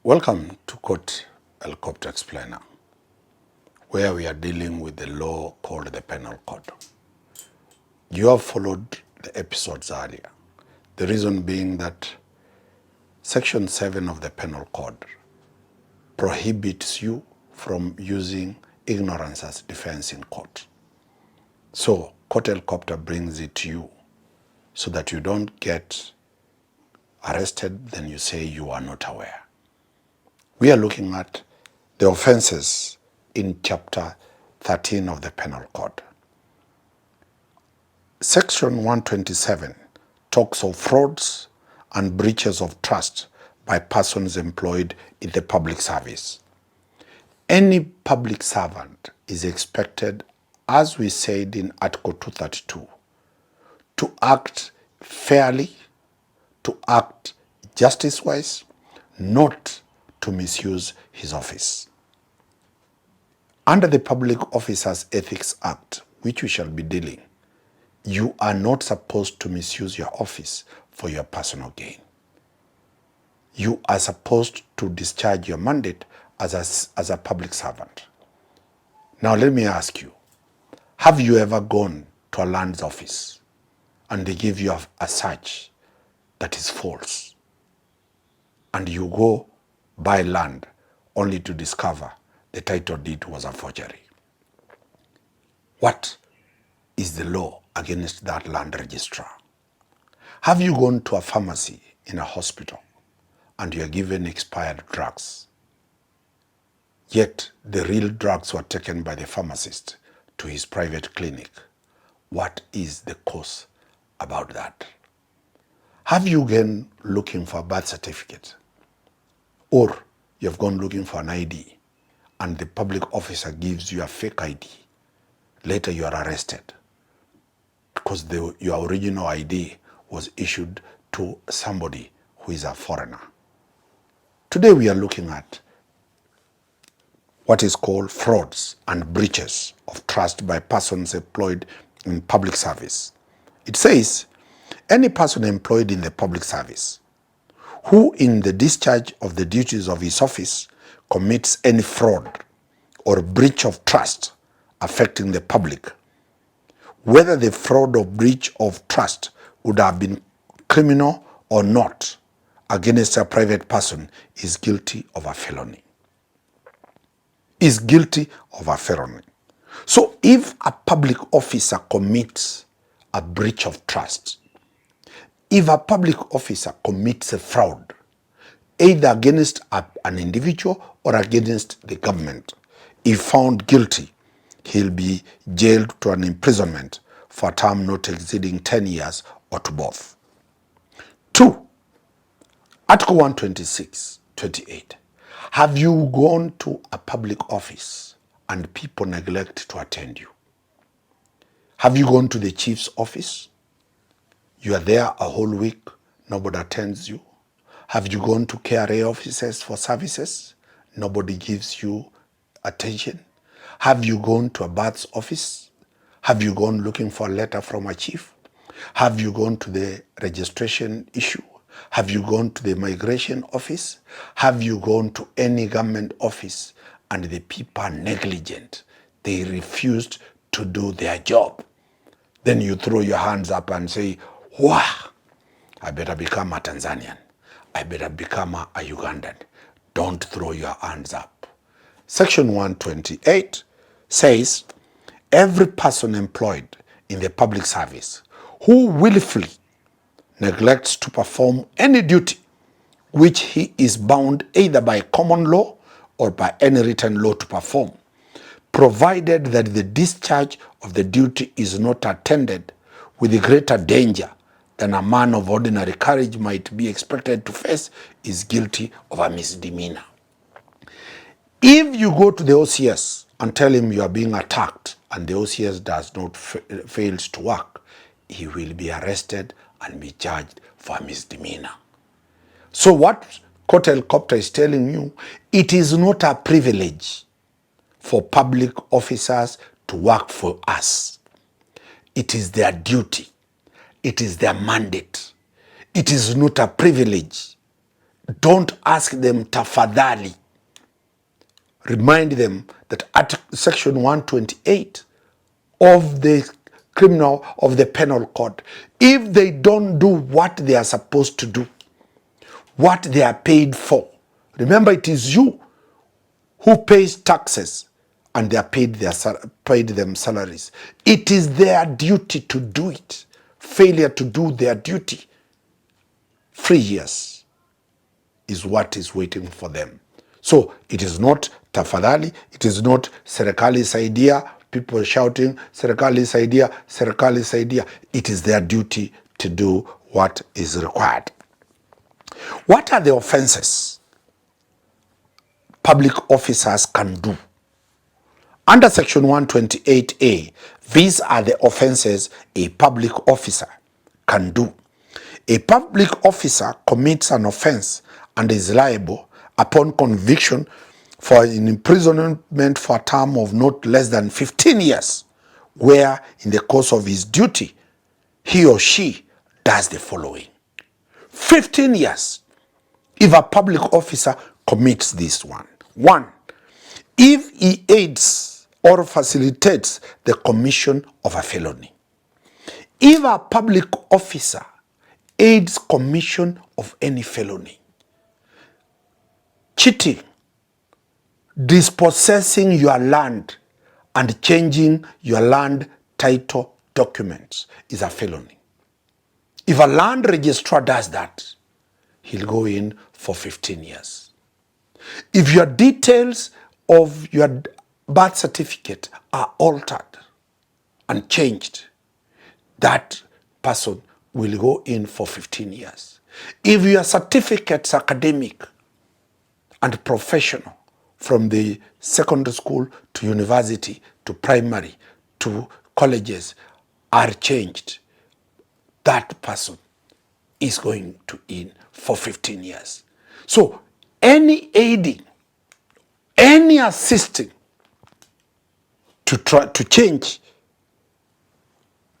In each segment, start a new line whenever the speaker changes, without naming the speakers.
Welcome to Court Helicopter Explainer, where we are dealing with the law called the Penal Code. You have followed the episodes earlier. The reason being that Section 7 of the Penal Code prohibits you from using ignorance as defense in court. So Court Helicopter brings it to you so that you don't get arrested, then you say you are not aware. We are looking at the offences in Chapter 13 of the Penal Code. Section 127 talks of frauds and breaches of trust by persons employed in the public service. Any public servant is expected, as we said in Article 232, to act fairly, to act justice-wise, not to misuse his office. Under the Public Officers Ethics Act, which we shall be dealing, you are not supposed to misuse your office for your personal gain. You are supposed to discharge your mandate as a public servant. Now let me ask you, have you ever gone to a land's office and they give you a search that is false, and you go buy land only to discover the title deed was a forgery? What is the law against that land registrar? Have you gone to a pharmacy in a hospital and you are given expired drugs, yet the real drugs were taken by the pharmacist to his private clinic? What is the cause about that? Have you gone looking for a birth certificate, or you have gone looking for an ID and the public officer gives you a fake ID? Later you are arrested because your original ID was issued to somebody who is a foreigner. Today we are looking at what is called frauds and breaches of trust by persons employed in public service. It says, any person employed in the public service who in the discharge of the duties of his office commits any fraud or breach of trust affecting the public, whether the fraud or breach of trust would have been criminal or not against a private person, is guilty of a felony. Is guilty of a felony. So if a public officer commits a breach of trust, if a public officer commits a fraud, either against an individual or against the government, if found guilty, he'll be jailed to an imprisonment for a term not exceeding 10 years or to both. 2. Article 126(28). Have you gone to a public office and people neglect to attend you? Have you gone to the chief's office? You are there a whole week, nobody attends you. Have you gone to KRA offices for services? Nobody gives you attention. Have you gone to a births office? Have you gone looking for a letter from a chief? Have you gone to the registration issue? Have you gone to the migration office? Have you gone to any government office and the people are negligent? They refused to do their job. Then you throw your hands up and say, wow, I better become a Tanzanian. I better become a Ugandan. Don't throw your hands up. Section 128 says, every person employed in the public service who willfully neglects to perform any duty which he is bound either by common law or by any written law to perform, provided that the discharge of the duty is not attended with greater danger than a man of ordinary courage might be expected to face, is guilty of a misdemeanor. If you go to the OCS and tell him you are being attacked and the OCS does not fails to work, he will be arrested and be charged for a misdemeanor. So what Court Helicopter is telling you, it is not a privilege for public officers to work for us. It is their duty. It is their mandate. It is not a privilege. Don't ask them tafadhali. Remind them that Section 128 of the Penal Code, if they don't do what they are supposed to do, what they are paid for, remember it is you who pays taxes and they are paid them salaries. It is their duty to do it. Failure to do their duty, 3 years is what is waiting for them. So it is not tafadhali, it is not serikali saidia, people shouting serikali saidia, serikali saidia. It is their duty to do what is required. What are the offenses public officers can do? Under Section 128A, these are the offenses a public officer can do. A public officer commits an offense and is liable upon conviction for an imprisonment for a term of not less than 15 years, where in the course of his duty, he or she does the following. 15 years if a public officer commits this one. 1, if he aids or facilitates the commission of a felony. If a public officer aids commission of any felony, cheating, dispossessing your land and changing your land title documents is a felony. If a land registrar does that, he'll go in for 15 years. If your details of your birth certificate are altered and changed, that person will go in for 15 years. If your certificates, academic and professional, from the secondary school to university to primary to colleges are changed, that person is going to in for 15 years. So any aiding, any assisting to try to change,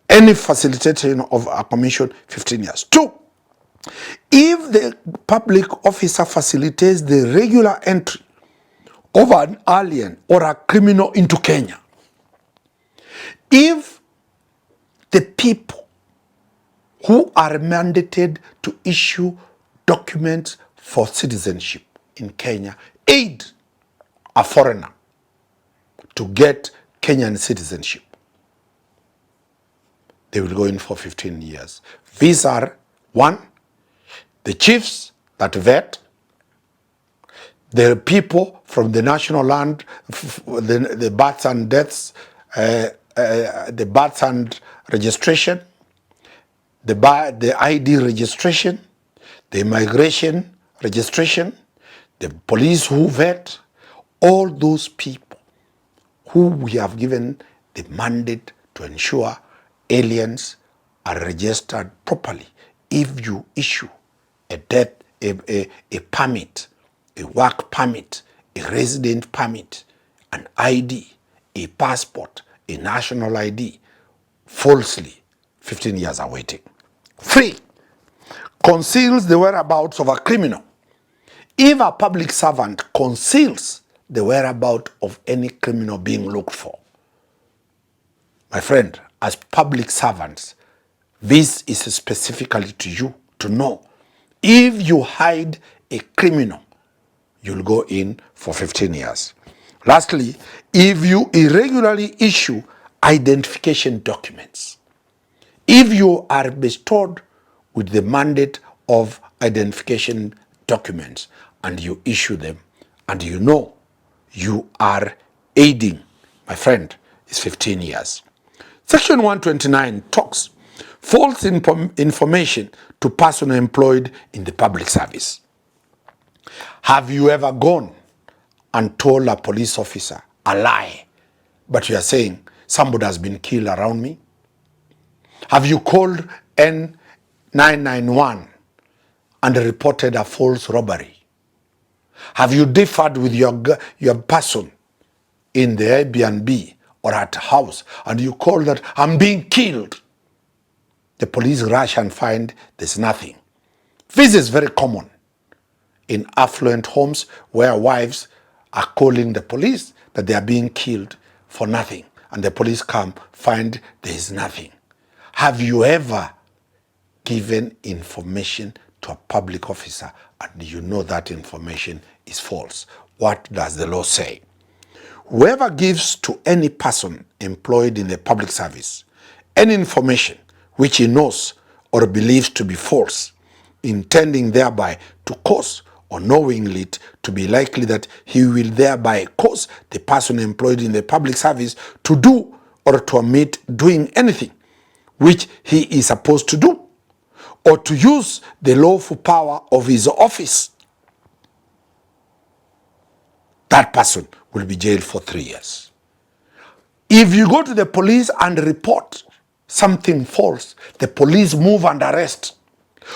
any facilitation of a commission, 15 years. 2, if the public officer facilitates the regular entry of an alien or a criminal into Kenya, if the people who are mandated to issue documents for citizenship in Kenya aid a foreigner to get Kenyan citizenship, they will go in for 15 years. These are 1, the chiefs that vet, the people from the national land, the births and deaths, the births and registration, the ID registration, the immigration registration, the police who vet, all those people who we have given the mandate to ensure aliens are registered properly. If you issue a permit, a work permit, a resident permit, an ID, a passport, a national ID, falsely, 15 years are waiting. 3, conceals the whereabouts of a criminal. If a public servant conceals the whereabouts of any criminal being looked for, my friend, as public servants, this is specifically to you to know. If you hide a criminal, you'll go in for 15 years. Lastly, if you irregularly issue identification documents, if you are bestowed with the mandate of identification documents and you issue them and you know you are aiding, my friend, is 15 years. Section 129 talks false information to person employed in the public service. Have you ever gone and told a police officer a lie, but you are saying somebody has been killed around me? Have you called N991 and reported a false robbery? Have you differed with your person in the Airbnb or at a house and you call that I'm being killed? The police rush and find there's nothing. This is very common in affluent homes where wives are calling the police that they are being killed for nothing, and the police come, find there is nothing. Have you ever given information to a public officer and you know that information is false? What does the law say? Whoever gives to any person employed in the public service any information which he knows or believes to be false, intending thereby to cause or knowingly it to be likely that he will thereby cause the person employed in the public service to do or to omit doing anything which he is supposed to do, or to use the lawful power of his office, that person will be jailed for 3 years. If you go to the police and report something false, the police move and arrest,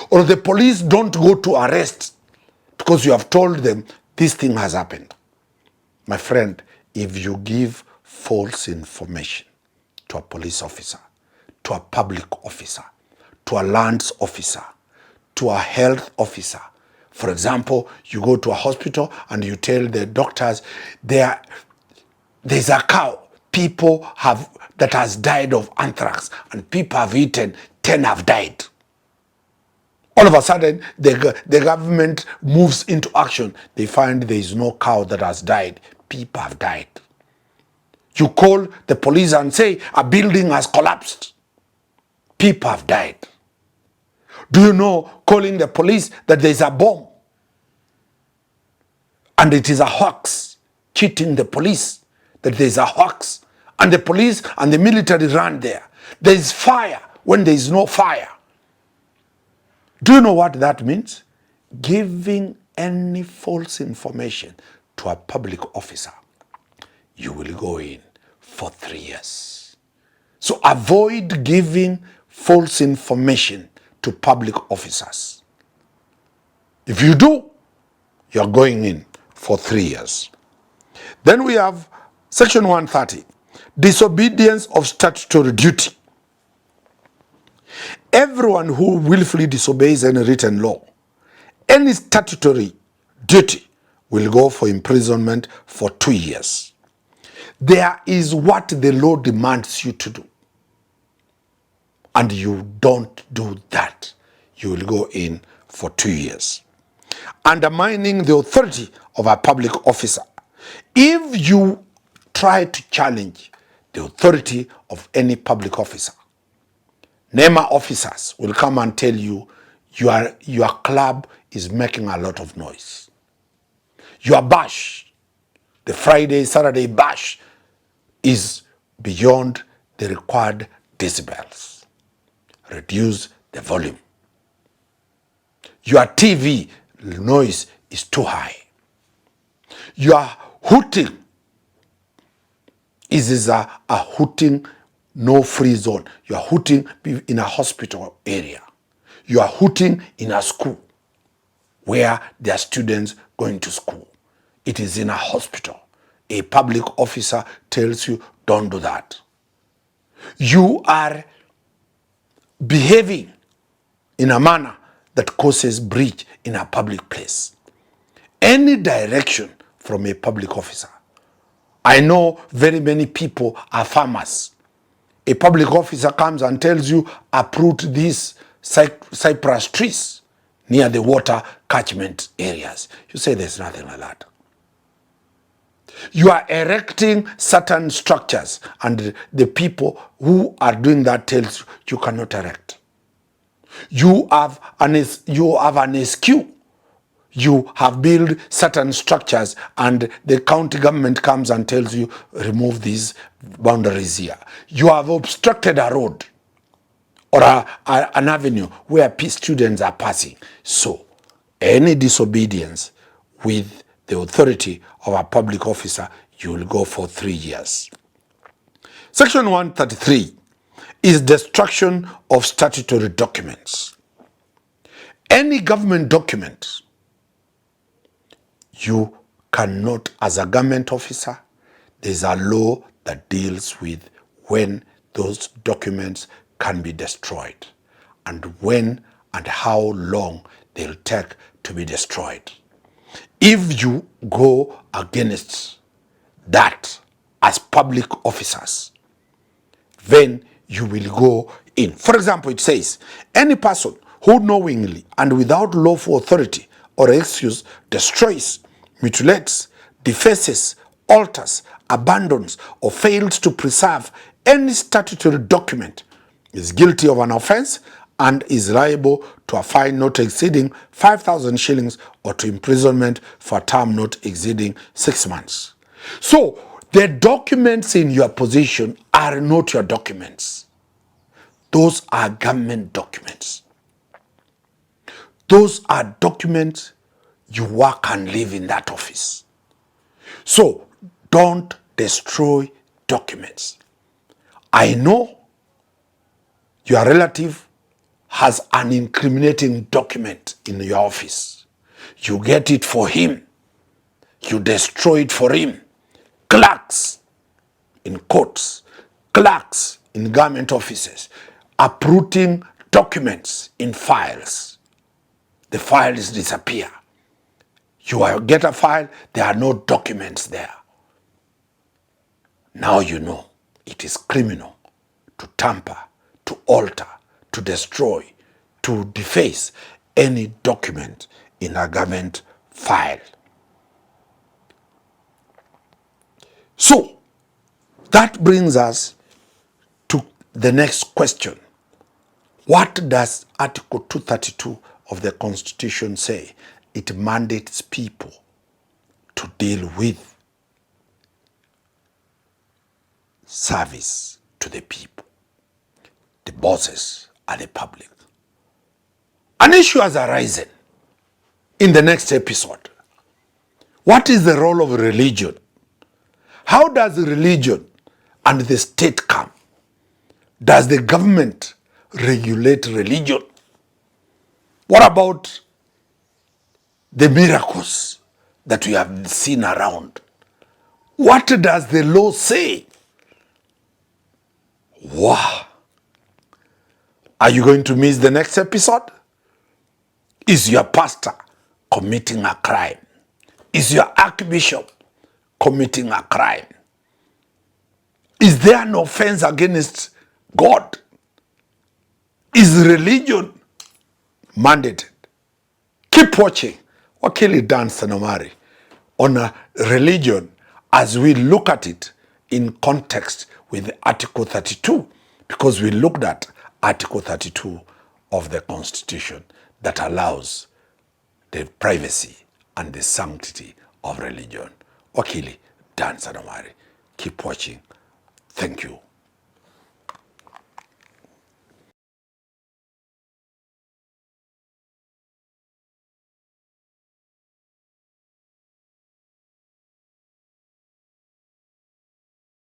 or the police don't go to arrest because you have told them this thing has happened. My friend, if you give false information to a police officer, to a public officer, to a lands officer, to a health officer, for example, you go to a hospital and you tell the doctors there's a cow that has died of anthrax, and people have eaten, 10 have died. All of a sudden, the government moves into action. They find there is no cow that has died. People have died. You call the police and say a building has collapsed. People have died. Do you know, calling the police that there is a bomb and it is a hoax, cheating the police that there is a hoax, and the police and the military run there. There is fire when there is no fire. Do you know what that means? Giving any false information to a public officer, you will go in for 3 years. So avoid giving false information to public officers. If you do, you're going in for 3 years. Then we have Section 130, disobedience of statutory duty. Everyone who willfully disobeys any written law, any statutory duty, will go for imprisonment for 2 years. There is what the law demands you to do, and you don't do that, you will go in for 2 years. Undermining the authority of a public officer. If you try to challenge the authority of any public officer, NEMA officers will come and tell you your club is making a lot of noise. Your bash, the Friday, Saturday bash, is beyond the required decibels. Reduce the volume. Your TV noise is too high. Your hooting is a hooting no free zone. You are hooting in a hospital area. You are hooting in a school where there are students going to school. It is in a hospital. A public officer tells you, don't do that. You are behaving in a manner that causes breach in a public place. Any direction from a public officer. I know very many people are farmers. A public officer comes and tells you, uproot these cypress trees near the water catchment areas. You say there's nothing like that. You are erecting certain structures, and the people who are doing that tells you you cannot erect. You have an SQ. You have built certain structures, and the county government comes and tells you, remove these boundaries here. You have obstructed a road or an avenue where students are passing. So, any disobedience with the authority of a public officer, you will go for 3 years. Section 133 is destruction of statutory documents. Any government document, you cannot, as a government officer, there's a law that deals with when those documents can be destroyed and when and how long they'll take to be destroyed. If you go against that as public officers, then you will go in. For example, it says, any person who knowingly and without lawful authority or excuse destroys, mutilates, defaces, alters, abandons, or fails to preserve any statutory document is guilty of an offense and is liable to a fine not exceeding 5,000 shillings or to imprisonment for a term not exceeding 6 months. So, the documents in your possession are not your documents. Those are government documents. Those are documents you work and live in that office. So, don't destroy documents. I know your relative has an incriminating document in your office. You get it for him. You destroy it for him. Clerks in courts, clerks in government offices, uprooting documents in files. The files disappear. You get a file, there are no documents there. Now you know it is criminal to tamper, to alter, to destroy, to deface any document in a government file. So, that brings us to the next question. What does Article 232 of the Constitution say? It mandates people to deal with service to the people. The bosses are the public. An issue has arisen in the next episode. What is the role of religion? How does religion and the state come? Does the government regulate religion? What about the miracles that we have seen around? What does the law say? Wow. Are you going to miss the next episode? Is your pastor committing a crime? Is your archbishop committing a crime? Is there an offense against God? Is religion mandated? Keep watching Wakili Danstan Omari on religion as we look at it in context with Article 32, because we looked at Article 32 of the Constitution that allows the privacy and the sanctity of religion. Wakili Danstan Omari. Keep watching. Thank you.